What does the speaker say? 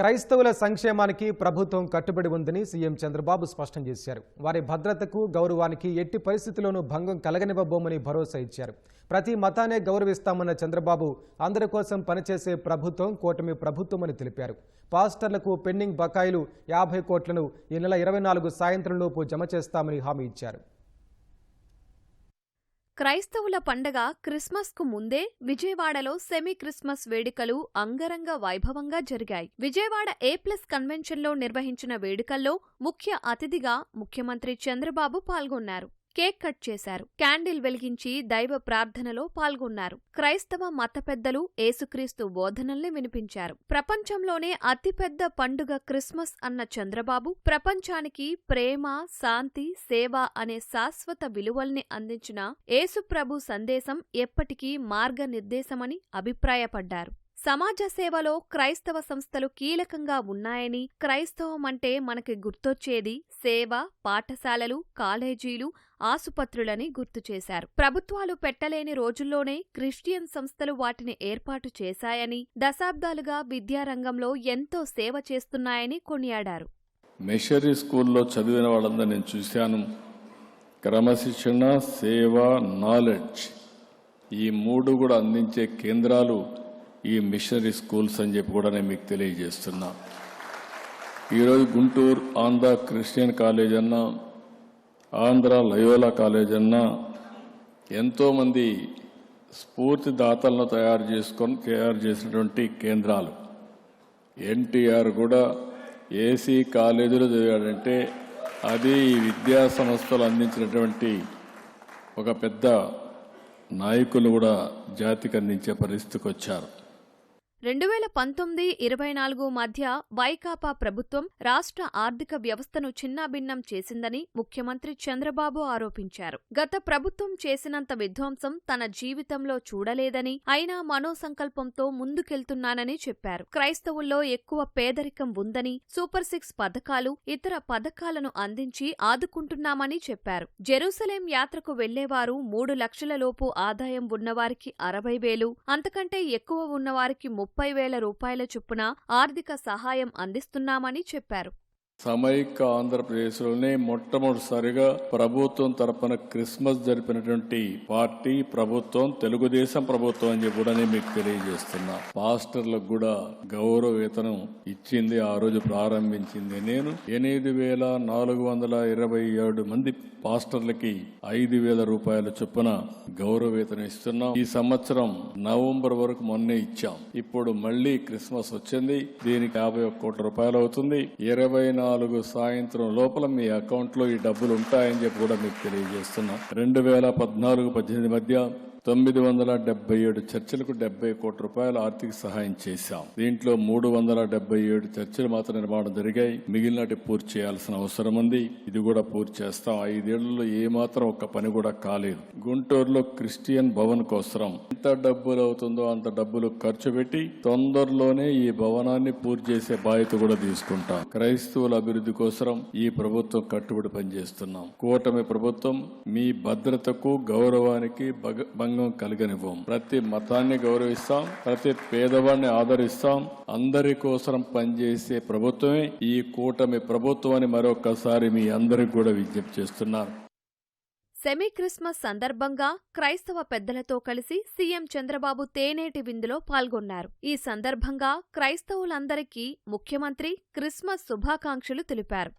క్రైస్తవుల సంక్షేమానికి ప్రభుత్వం కట్టుబడి ఉందని సీఎం చంద్రబాబు స్పష్టం చేశారు. వారి భద్రతకు, గౌరవానికి ఎట్టి పరిస్థితుల్లోనూ భంగం కలగనివ్వబోమని భరోసా ఇచ్చారు. ప్రతి మతాన్నే గౌరవిస్తామన్న చంద్రబాబు అందరి కోసం పనిచేసే ప్రభుత్వం కూటమి ప్రభుత్వమని తెలిపారు. పాస్టర్లకు పెండింగ్ బకాయిలు 50 కోట్లను ఈ నెల 24 సాయంత్రంలోపు జమ చేస్తామని హామీ ఇచ్చారు. క్రైస్తవుల పండగ క్రిస్మస్కు ముందే విజయవాడలో సెమీ క్రిస్మస్ వేడుకలు అంగరంగ వైభవంగా జరిగాయి. విజయవాడ A+ కన్వెన్షన్లో నిర్వహించిన వేడుకల్లో ముఖ్య అతిథిగా ముఖ్యమంత్రి చంద్రబాబు పాల్గొన్నారు. కేక్ కట్ చేశారు. క్యాండిల్ వెలిగించి దైవ ప్రార్థనలో పాల్గొన్నారు. క్రైస్తవ మత పెద్దలు యేసుక్రీస్తు బోధనల్ని వినిపించారు. ప్రపంచంలోనే అతిపెద్ద పండుగ క్రిస్మస్ అన్న చంద్రబాబు ప్రపంచానికి ప్రేమ, శాంతి, సేవ అనే శాశ్వత విలువల్ని అందించిన యేసుప్రభు సందేశం ఎప్పటికీ మార్గనిర్దేశమని అభిప్రాయపడ్డారు. సమాజ సేవలో క్రైస్తవ సంస్థలు కీలకంగా ఉన్నాయని, క్రైస్తవమంటే మనకి గుర్తొచ్చేది సేవ, పాఠశాలలు, కాలేజీలు, ఆసుపత్రులని గుర్తు చేశారు. ప్రభుత్వాలు పెట్టలేని రోజుల్లోనే క్రిస్టియన్ సంస్థలు వాటిని ఏర్పాటు చేశాయని, దశాబ్దాలుగా విద్యారంగంలో ఎంతో సేవ చేస్తున్నాయని కొనియాడారు. మిషనరీ స్కూల్లో చదివిన వాళ్ళందరూ నేను చూశాను. క్రమశిక్షణ, సేవ, నాలెడ్జ్ ఈ 3 కూడా అందించే కేంద్రాలు ఈ మిషనరీ స్కూల్స్ అని చెప్పి కూడా నేను మీకు తెలియజేస్తున్నా. ఈరోజు గుంటూరు ఆంధ్ర క్రిస్టియన్ కాలేజ్ అన్నా, ఆంధ్ర లయోలా కాలేజ్ అన్నా ఎంతోమంది స్ఫూర్తిదాతలను తయారు చేసినటువంటి కేంద్రాలు. ఎన్టీఆర్ కూడా ఏసీ కాలేజీలో చదివాడంటే అది ఈ విద్యా సంస్థలు అందించినటువంటి ఒక పెద్ద నాయకులు కూడా జాతికి అందించే పరిస్థితికి వచ్చారు. 2019-24 మధ్య వైకాపా ప్రభుత్వం రాష్ట్ర ఆర్థిక వ్యవస్థను చిన్నాభిన్నం చేసిందని ముఖ్యమంత్రి చంద్రబాబు ఆరోపించారు. గత ప్రభుత్వం చేసినంత విధ్వంసం తన జీవితంలో చూడలేదని, అయినా మనోసంకల్పంతో ముందుకెళ్తున్నానని చెప్పారు. క్రైస్తవుల్లో ఎక్కువ పేదరికం ఉందని, సూపర్ 6 పథకాలు, ఇతర పథకాలను అందించి ఆదుకుంటున్నామని చెప్పారు. జెరూసలేం యాత్రకు వెళ్లేవారు 3 లక్షల లోపు ఆదాయం ఉన్నవారికి 60,000, అంతకంటే ఎక్కువ ఉన్నవారికి 30,000 రూపాయల చొప్పున ఆర్థిక సహాయం అందిస్తున్నామని చెప్పారు. సమైక్య ఆంధ్రప్రదేశ్లోనే మొట్టమొదటిసారిగా ప్రభుత్వం తరపున క్రిస్మస్ జరిపినటువంటి పార్టీ ప్రభుత్వం తెలుగుదేశం ప్రభుత్వం అని కూడా నేను మీకు తెలియజేస్తున్నా. పాస్టర్లకు కూడా గౌరవ వేతనం ఇచ్చింది, ఆ రోజు ప్రారంభించింది నేను. 8,427 మంది పాస్టర్లకి 5,000 రూపాయల చొప్పున గౌరవ వేతనం ఇస్తున్నాం. ఈ సంవత్సరం నవంబర్ వరకు మొన్నే ఇచ్చాం. ఇప్పుడు మళ్లీ క్రిస్మస్ వచ్చింది, దీనికి 51 కోట్ల రూపాయలు అవుతుంది. 24 సాయంత్రం లోపల మీ అకౌంట్ లో ఈ డబ్బులు ఉంటాయని చెప్పి కూడా మీకు తెలియజేస్తున్నా. 2014-18 మధ్య 977 చర్చిలకు 70 కోట్ల రూపాయల ఆర్థిక సహాయం చేశాం. దీంట్లో 377 చర్చిలు మాత్రం నిర్మాణం జరిగాయి. మిగిలినటి పూర్తి చేయాల్సిన అవసరం ఉంది. ఇది కూడా పూర్తి చేస్తాం. 5 ఏళ్లలో ఏమాత్రం ఒక్క పని కూడా కాలేదు. గుంటూరులో క్రిస్టియన్ భవన్ కోసం ఎంత డబ్బులు అవుతుందో అంత డబ్బులు ఖర్చు పెట్టి తొందరలోనే ఈ భవనాన్ని పూర్తి చేసే బాధ్యత కూడా తీసుకుంటాం. క్రైస్తవుల అభివృద్ధి కోసం ఈ ప్రభుత్వం కట్టుబడి పనిచేస్తున్నాం. కూటమి ప్రభుత్వం మీ భద్రతకు, గౌరవానికి భంగం కలగనివ్వం. ప్రతి మతాన్ని గౌరవిస్తాం, ప్రతి పేదవాడిని ఆదరిస్తాం. అందరి కోసం పనిచేసే ప్రభుత్వమే ఈ కూటమి ప్రభుత్వం అని మరొకసారి మీ అందరికి కూడా విజ్ఞప్తి చేస్తున్నారు. సెమీ క్రిస్మస్ సందర్భంగా క్రైస్తవ పెద్దలతో కలిసి సీఎం చంద్రబాబు తేనేటి విందులో పాల్గొన్నారు. ఈ సందర్భంగా క్రైస్తవులందరికీ ముఖ్యమంత్రి క్రిస్మస్ శుభాకాంక్షలు తెలిపారు.